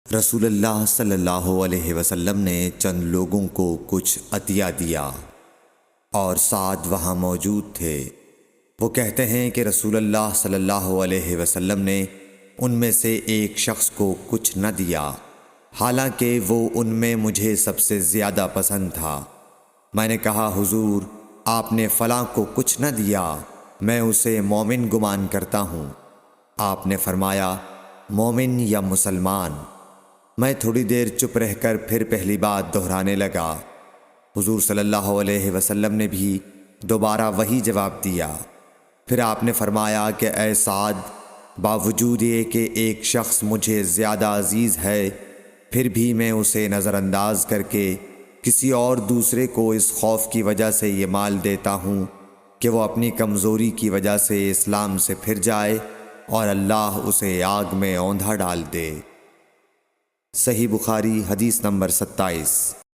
رسول اللہ صلی اللہ علیہ وسلم نے چند لوگوں کو کچھ عطیہ دیا اور سعد وہاں موجود تھے۔ وہ کہتے ہیں کہ رسول اللہ صلی اللہ علیہ وسلم نے ان میں سے ایک شخص کو کچھ نہ دیا، حالانکہ وہ ان میں مجھے سب سے زیادہ پسند تھا۔ میں نے کہا حضور، آپ نے فلاں کو کچھ نہ دیا، میں اسے مومن گمان کرتا ہوں۔ آپ نے فرمایا مومن یا مسلمان؟ میں تھوڑی دیر چپ رہ کر پھر پہلی بات دہرانے لگا۔ حضور صلی اللہ علیہ وسلم نے بھی دوبارہ وہی جواب دیا۔ پھر آپ نے فرمایا کہ اے سعد، باوجود یہ کہ ایک شخص مجھے زیادہ عزیز ہے، پھر بھی میں اسے نظر انداز کر کے کسی اور دوسرے کو اس خوف کی وجہ سے یہ مال دیتا ہوں کہ وہ اپنی کمزوری کی وجہ سے اسلام سے پھر جائے اور اللہ اسے آگ میں اوندھا ڈال دے۔ صحیح بخاری حدیث نمبر 27۔